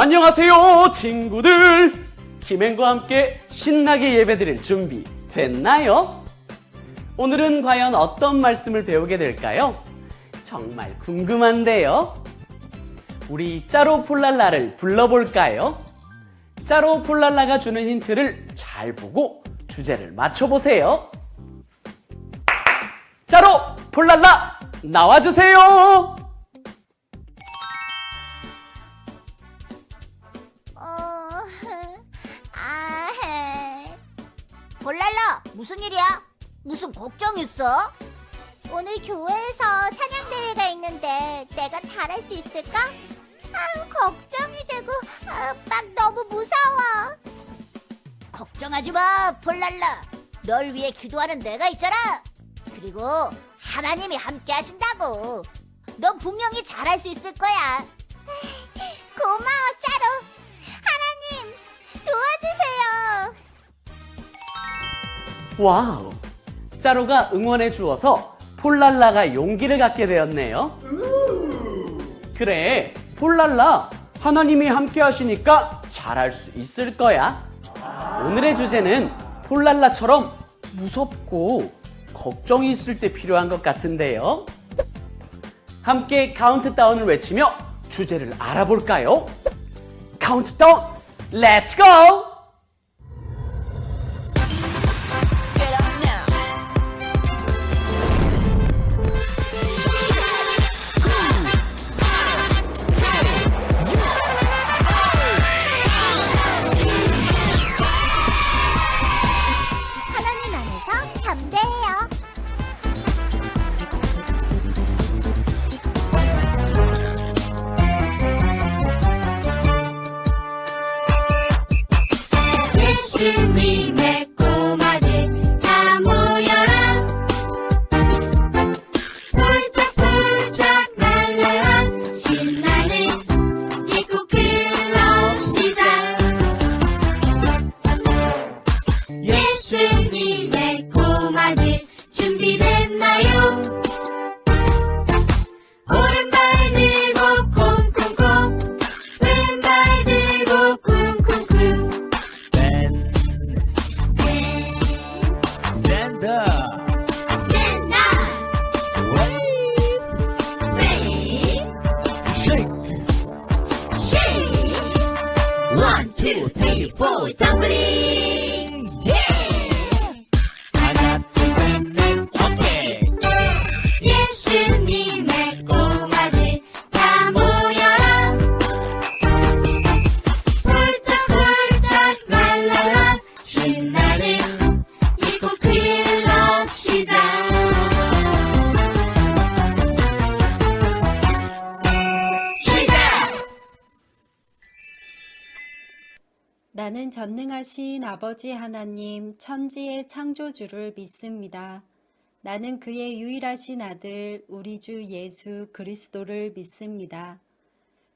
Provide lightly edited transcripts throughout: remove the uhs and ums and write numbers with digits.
안녕하세요 친구들. 김행과 함께 신나게 예배드릴 준비 됐나요? 오늘은 과연 어떤 말씀을 배우게 될까요? 정말 궁금한데요. 우리 짜로폴랄라를 불러볼까요? 짜로폴랄라가 주는 힌트를 잘 보고 주제를 맞춰보세요. 짜로폴랄라 나와주세요. 볼랄라, 무슨 일이야? 무슨 걱정 있어? 오늘 교회에서 찬양대회가 있는데 내가 잘할 수 있을까? 걱정이 되고 막 너무 무서워. 걱정하지 마, 볼랄라. 널 위해 기도하는 내가 있잖아. 그리고 하나님이 함께 하신다고. 넌 분명히 잘할 수 있을 거야. 고마워, 짜로. 하나님, 도와주세요. 와우! 짜로가 응원해 주어서 폴랄라가 용기를 갖게 되었네요. 그래, 폴랄라, 하나님이 함께 하시니까 잘할 수 있을 거야. 오늘의 주제는 폴랄라처럼 무섭고 걱정이 있을 때 필요한 것 같은데요. 함께 카운트다운을 외치며 주제를 알아볼까요? 카운트다운, 렛츠 고! 하나님 안에서 담대해요. 예수님의 꼬마들 다 모여라. 폴짝폴짝 날라라. 신나는 예고 클럽시다. 예수님의 꼬마들 준비됐나요? 오른발 들고 콩콩콩, 왼발 들고 쿵쿵쿵. Stand up. Stand up. Wave. Shake. Shake. 1, 2, 3, 4, 덤블링. Yeah. 하나, 둘, 셋, 넷, 오케이. 예수님의 꼬마들 다 모여라. 폴짝폴짝 날라라. 신나는 예고 클럽시다. 시작! 나는 전능하신 아버지 하나님 천지의 창조주를 믿습니다. 나는 그의 유일하신 아들 우리 주 예수 그리스도를 믿습니다.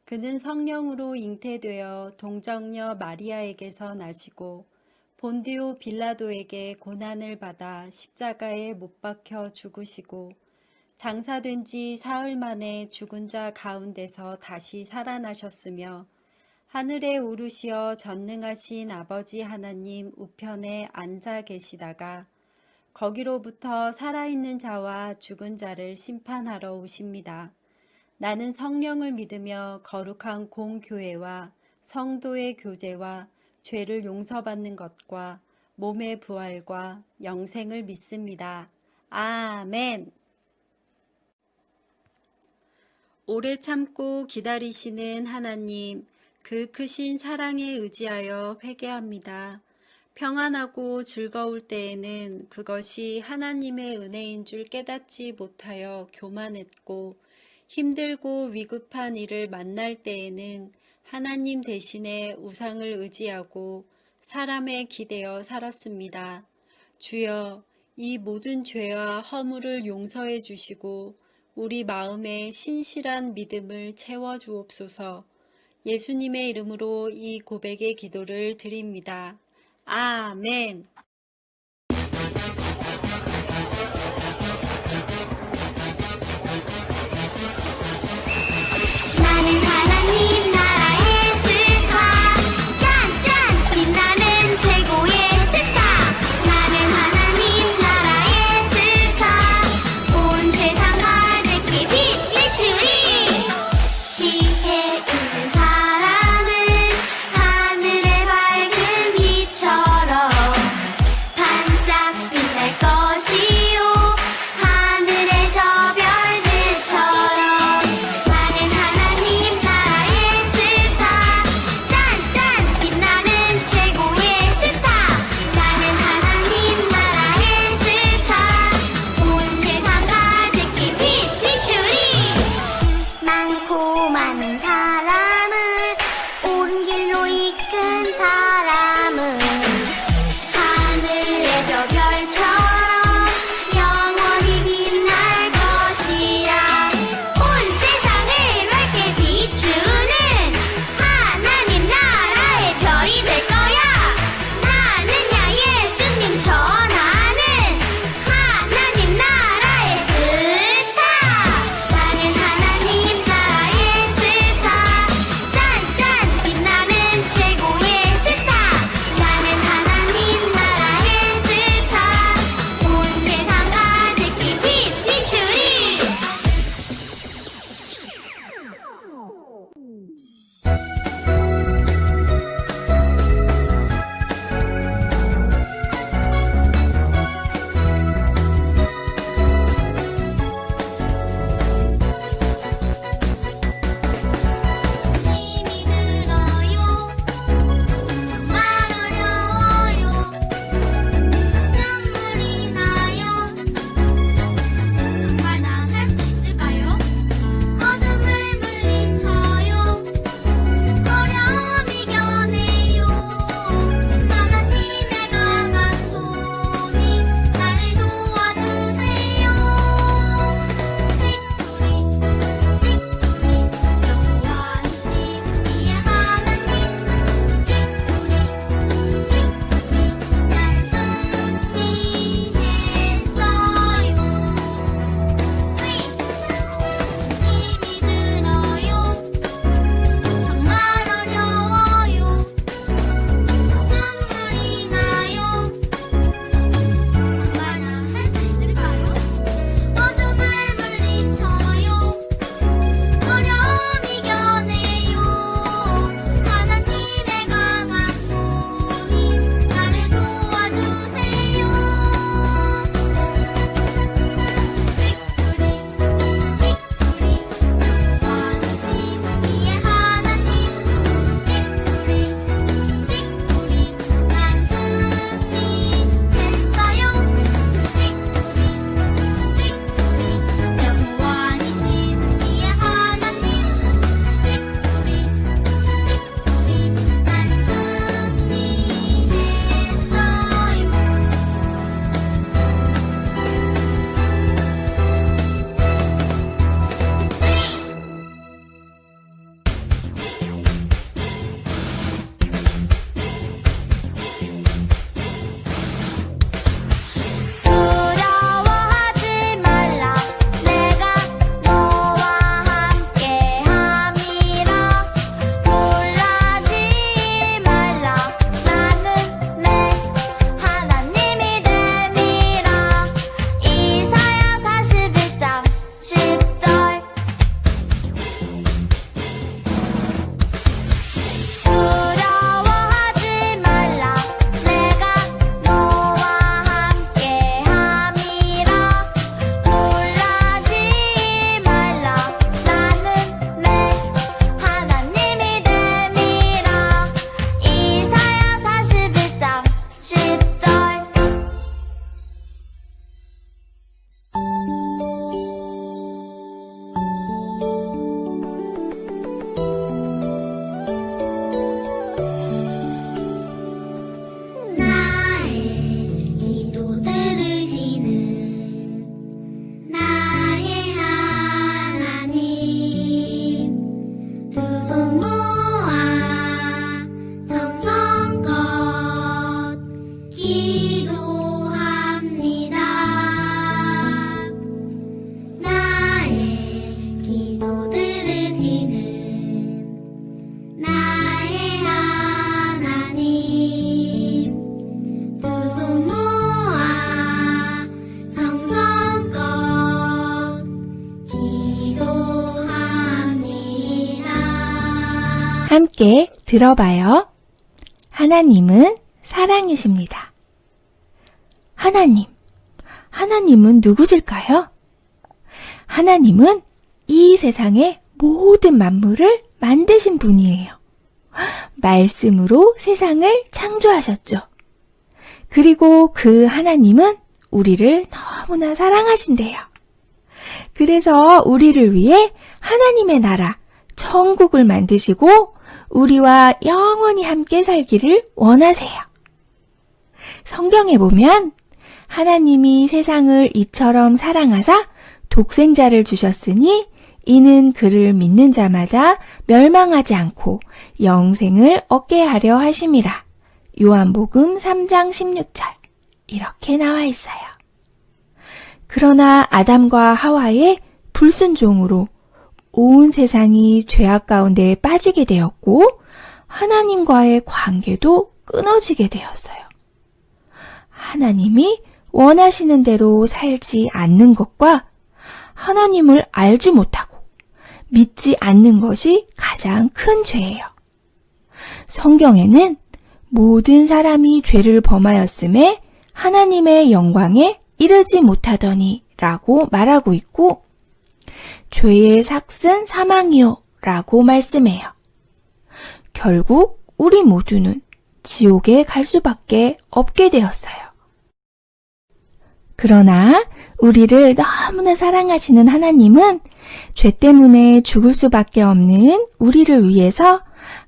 그는 성령으로 잉태되어 동정녀 마리아에게서 나시고 본디오 빌라도에게 고난을 받아 십자가에 못 박혀 죽으시고 장사된 지 사흘 만에 죽은 자 가운데서 다시 살아나셨으며 하늘에 오르시어 전능하신 아버지 하나님 우편에 앉아 계시다가 거기로부터 살아있는 자와 죽은 자를 심판하러 오십니다. 나는 성령을 믿으며 거룩한 공교회와 성도의 교제와 죄를 용서받는 것과 몸의 부활과 영생을 믿습니다. 아멘. 오래 참고 기다리시는 하나님, 그 크신 사랑에 의지하여 회개합니다. 평안하고 즐거울 때에는 그것이 하나님의 은혜인 줄 깨닫지 못하여 교만했고, 힘들고 위급한 일을 만날 때에는 하나님 대신에 우상을 의지하고 사람에 기대어 살았습니다. 주여, 이 모든 죄와 허물을 용서해 주시고 우리 마음에 신실한 믿음을 채워 주옵소서. 예수님의 이름으로 이 고백의 기도를 드립니다. 아멘. 나는 하나님 나라의 함께 들어봐요. 하나님은 사랑이십니다. 하나님은 누구실까요? 하나님은 이 세상의 모든 만물을 만드신 분이에요. 말씀으로 세상을 창조하셨죠. 그리고 그 하나님은 우리를 너무나 사랑하신대요. 그래서 우리를 위해 하나님의 나라, 천국을 만드시고 우리와 영원히 함께 살기를 원하세요. 성경에 보면 하나님이 세상을 이처럼 사랑하사 독생자를 주셨으니 이는 그를 믿는 자마다 멸망하지 않고 영생을 얻게 하려 하심이라. 요한복음 3장 16절 이렇게 나와 있어요. 그러나 아담과 하와의 불순종으로 온 세상이 죄악 가운데 빠지게 되었고 하나님과의 관계도 끊어지게 되었어요. 하나님이 원하시는 대로 살지 않는 것과 하나님을 알지 못하고 믿지 않는 것이 가장 큰 죄예요. 성경에는 모든 사람이 죄를 범하였음에 하나님의 영광에 이르지 못하더니 라고 말하고 있고 죄의 삭은 사망이요 라고 말씀해요. 결국 우리 모두는 지옥에 갈 수밖에 없게 되었어요. 그러나 우리를 너무나 사랑하시는 하나님은 죄 때문에 죽을 수밖에 없는 우리를 위해서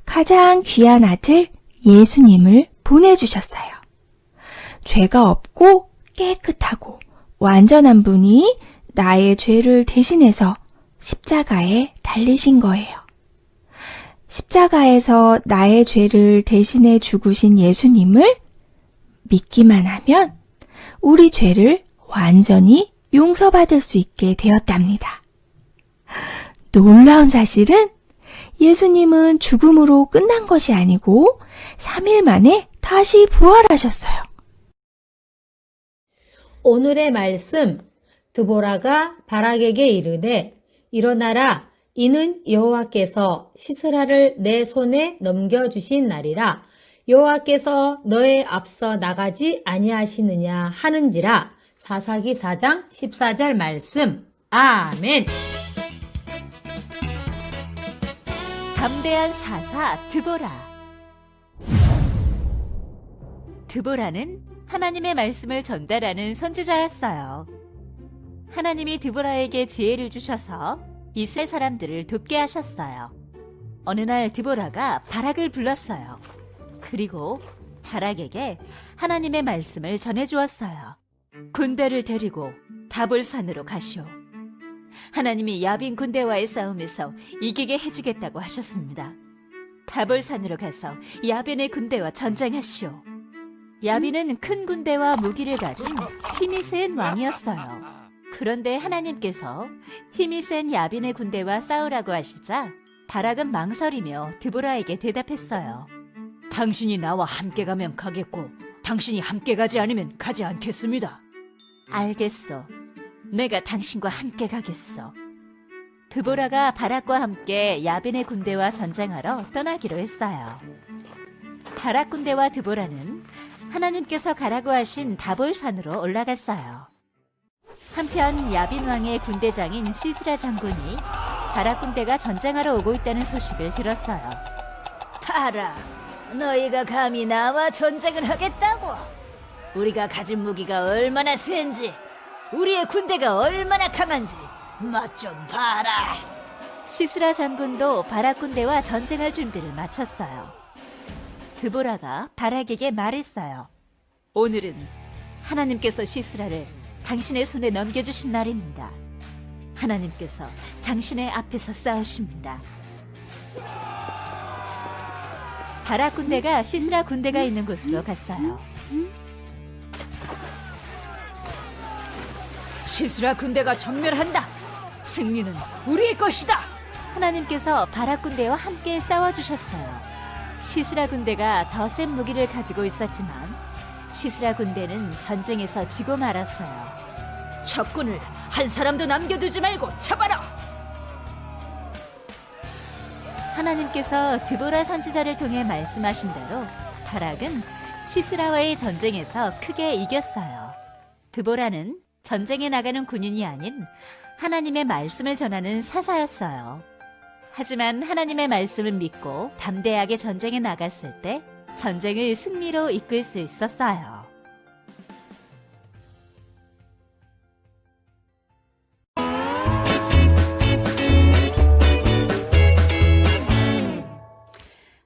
가장 귀한 아들 예수님을 보내주셨어요. 죄가 없고 깨끗하고 완전한 분이 나의 죄를 대신해서 십자가에 달리신 거예요. 십자가에서 나의 죄를 대신해 죽으신 예수님을 믿기만 하면 우리 죄를 완전히 용서받을 수 있게 되었답니다. 놀라운 사실은 예수님은 죽음으로 끝난 것이 아니고 3일 만에 다시 부활하셨어요. 오늘의 말씀, 드보라가 바락에게 이르되 일어나라, 이는 여호와께서 시스라를 내 손에 넘겨주신 날이라. 여호와께서 너의 앞서 나가지 아니하시느냐 하는지라. 사사기 4장 14절 말씀. 아멘. 담대한 사사 드보라. 드보라는 하나님의 말씀을 전달하는 선지자였어요. 하나님이 드보라에게 지혜를 주셔서 이스라엘 사람들을 돕게 하셨어요. 어느 날 드보라가 바락을 불렀어요. 그리고 바락에게 하나님의 말씀을 전해주었어요. 군대를 데리고 다볼산으로 가시오. 하나님이 야빈 군대와의 싸움에서 이기게 해주겠다고 하셨습니다. 다볼산으로 가서 야빈의 군대와 전쟁하시오. 야빈은 큰 군대와 무기를 가진 힘이 센 왕이었어요. 그런데 하나님께서 힘이 센 야빈의 군대와 싸우라고 하시자 바락은 망설이며 드보라에게 대답했어요. 당신이 나와 함께 가면 가겠고 당신이 함께 가지 않으면 가지 않겠습니다. 알겠소. 내가 당신과 함께 가겠어. 드보라가 바락과 함께 야빈의 군대와 전쟁하러 떠나기로 했어요. 바락 군대와 드보라는 하나님께서 가라고 하신 다볼산으로 올라갔어요. 한편 야빈 왕의 군대장인 시스라 장군이 바락 군대가 전쟁하러 오고 있다는 소식을 들었어요. 봐라, 너희가 감히 나와 전쟁을 하겠다고? 우리가 가진 무기가 얼마나 센지, 우리의 군대가 얼마나 강한지 맛 좀 봐라. 시스라 장군도 바락 군대와 전쟁할 준비를 마쳤어요. 드보라가 바락에게 말했어요. 오늘은 하나님께서 시스라를 당신의 손에 넘겨주신 날입니다. 하나님께서 당신의 앞에서 싸우십니다. 바락 군대가 시스라 군대가 있는 곳으로 갔어요. 시스라 군대가 전멸한다. 승리는 우리의 것이다. 하나님께서 바락 군대와 함께 싸워주셨어요. 시스라 군대가 더 센 무기를 가지고 있었지만 시스라 군대는 전쟁에서 지고 말았어요. 적군을 한 사람도 남겨두지 말고 잡아라. 하나님께서 드보라 선지자를 통해 말씀하신 대로 바락은 시스라와의 전쟁에서 크게 이겼어요. 드보라는 전쟁에 나가는 군인이 아닌 하나님의 말씀을 전하는 사사였어요. 하지만 하나님의 말씀을 믿고 담대하게 전쟁에 나갔을 때 전쟁을 승리로 이끌 수 있었어요.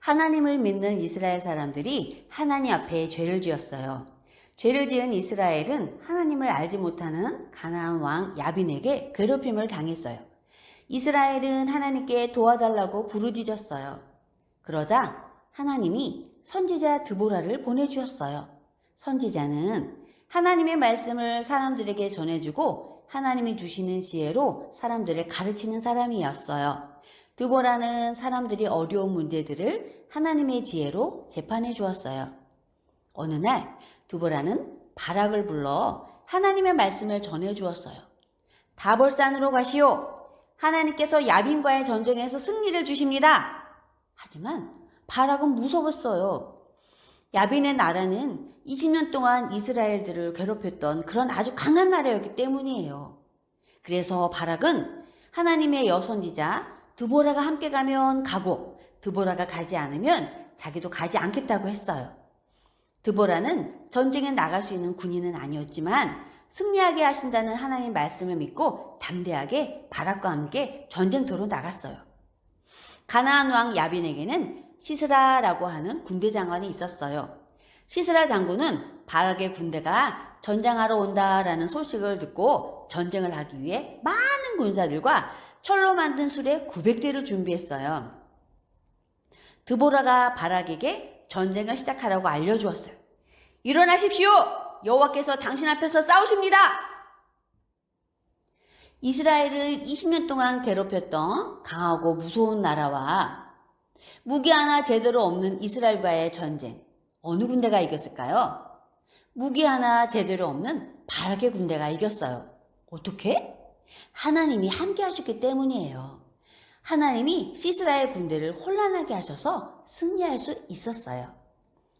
하나님을 믿는 이스라엘 사람들이 하나님 앞에 죄를 지었어요. 죄를 지은 이스라엘은 하나님을 알지 못하는 가나안 왕 야빈에게 괴롭힘을 당했어요. 이스라엘은 하나님께 도와달라고 부르짖었어요. 그러자 하나님이 선지자 드보라를 보내주었어요. 선지자는 하나님의 말씀을 사람들에게 전해주고 하나님이 주시는 지혜로 사람들을 가르치는 사람이었어요. 드보라는 사람들이 어려운 문제들을 하나님의 지혜로 재판해 주었어요. 어느 날 드보라는 바락을 불러 하나님의 말씀을 전해 주었어요. 다볼산으로 가시오. 하나님께서 야빈과의 전쟁에서 승리를 주십니다. 하지만 바락은 무서웠어요. 야빈의 나라는 20년 동안 이스라엘들을 괴롭혔던 그런 아주 강한 나라였기 때문이에요. 그래서 바락은 하나님의 여선지자 드보라가 함께 가면 가고 드보라가 가지 않으면 자기도 가지 않겠다고 했어요. 드보라는 전쟁에 나갈 수 있는 군인은 아니었지만 승리하게 하신다는 하나님 말씀을 믿고 담대하게 바락과 함께 전쟁터로 나갔어요. 가나안 왕 야빈에게는 시스라라고 하는 군대 장관이 있었어요. 시스라 장군은 바락의 군대가 전쟁하러 온다라는 소식을 듣고 전쟁을 하기 위해 많은 군사들과 철로 만든 수레 900대를 준비했어요. 드보라가 바락에게 전쟁을 시작하라고 알려주었어요. 일어나십시오! 여호와께서 당신 앞에서 싸우십니다! 이스라엘을 20년 동안 괴롭혔던 강하고 무서운 나라와 무기 하나 제대로 없는 이스라엘과의 전쟁, 어느 군대가 이겼을까요? 무기 하나 제대로 없는 바락의 군대가 이겼어요. 어떻게? 하나님이 함께 하셨기 때문이에요. 하나님이 시스라의 군대를 혼란하게 하셔서 승리할 수 있었어요.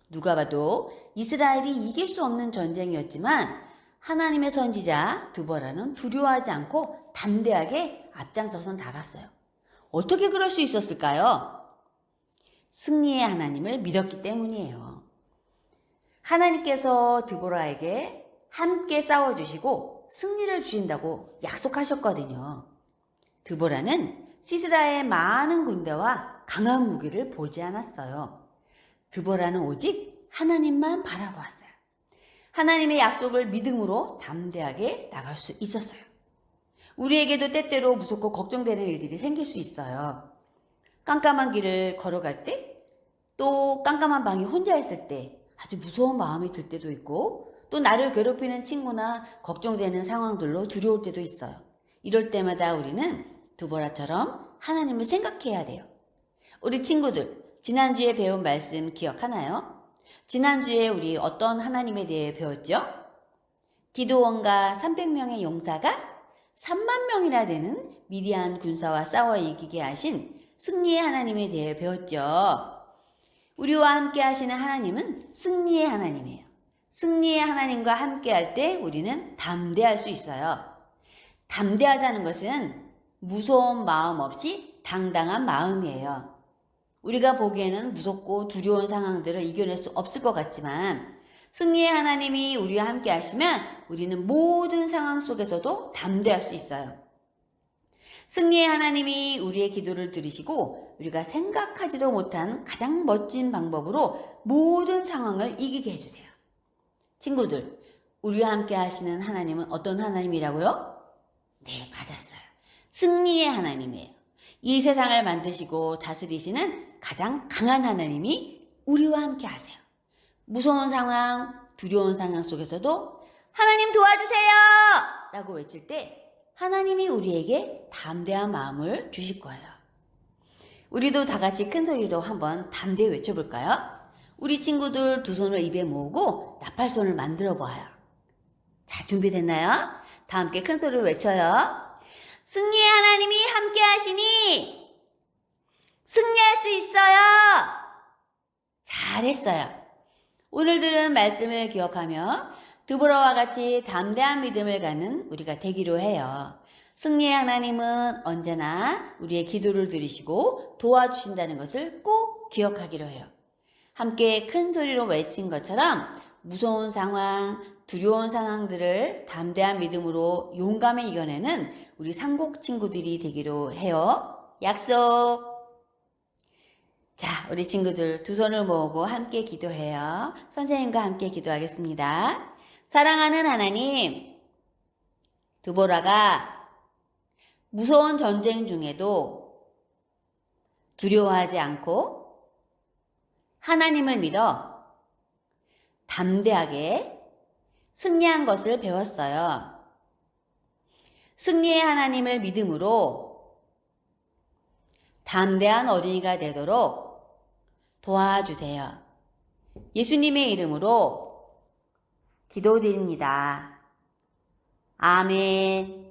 누가 봐도 이스라엘이 이길 수 없는 전쟁이었지만 하나님의 선지자 드보라는 두려워하지 않고 담대하게 앞장서서 나갔어요. 어떻게 그럴 수 있었을까요? 승리의 하나님을 믿었기 때문이에요. 하나님께서 드보라에게 함께 싸워주시고 승리를 주신다고 약속하셨거든요. 드보라는 시스라의 많은 군대와 강한 무기를 보지 않았어요. 드보라는 오직 하나님만 바라보았어요. 하나님의 약속을 믿음으로 담대하게 나갈 수 있었어요. 우리에게도 때때로 무섭고 걱정되는 일들이 생길 수 있어요. 깜깜한 길을 걸어갈 때, 또 깜깜한 방에 혼자 있을 때 아주 무서운 마음이 들 때도 있고, 또 나를 괴롭히는 친구나 걱정되는 상황들로 두려울 때도 있어요. 이럴 때마다 우리는 드보라처럼 하나님을 생각해야 돼요. 우리 친구들, 지난주에 배운 말씀 기억하나요? 지난주에 우리 어떤 하나님에 대해 배웠죠? 기드온과 300명의 용사가 3만 명이나 되는 미디안 군사와 싸워 이기게 하신 승리의 하나님에 대해 배웠죠. 우리와 함께 하시는 하나님은 승리의 하나님이에요. 승리의 하나님과 함께 할 때 우리는 담대할 수 있어요. 담대하다는 것은 무서운 마음 없이 당당한 마음이에요. 우리가 보기에는 무섭고 두려운 상황들을 이겨낼 수 없을 것 같지만 승리의 하나님이 우리와 함께 하시면 우리는 모든 상황 속에서도 담대할 수 있어요. 승리의 하나님이 우리의 기도를 들으시고 우리가 생각하지도 못한 가장 멋진 방법으로 모든 상황을 이기게 해주세요. 친구들, 우리와 함께 하시는 하나님은 어떤 하나님이라고요? 네, 맞았어요. 승리의 하나님이에요. 이 세상을 만드시고 다스리시는 가장 강한 하나님이 우리와 함께 하세요. 무서운 상황, 두려운 상황 속에서도 하나님 도와주세요! 라고 외칠 때 하나님이 우리에게 담대한 마음을 주실 거예요. 우리도 다 같이 큰 소리로 한번 담대히 외쳐볼까요? 우리 친구들 두 손을 입에 모으고 나팔손을 만들어 보아요. 자, 준비됐나요? 다 함께 큰 소리로 외쳐요. 승리의 하나님이 함께 하시니 승리할 수 있어요. 잘했어요. 오늘 들은 말씀을 기억하며 드보라와 같이 담대한 믿음을 갖는 우리가 되기로 해요. 승리의 하나님은 언제나 우리의 기도를 들으시고 도와주신다는 것을 꼭 기억하기로 해요. 함께 큰 소리로 외친 것처럼 무서운 상황, 두려운 상황들을 담대한 믿음으로 용감히 이겨내는 우리 상곡 친구들이 되기로 해요. 약속! 자, 우리 친구들 두 손을 모으고 함께 기도해요. 선생님과 함께 기도하겠습니다. 사랑하는 하나님, 드보라가 무서운 전쟁 중에도 두려워하지 않고 하나님을 믿어 담대하게 승리한 것을 배웠어요. 승리의 하나님을 믿음으로 담대한 어린이가 되도록 도와주세요. 예수님의 이름으로 기도드립니다. 아멘.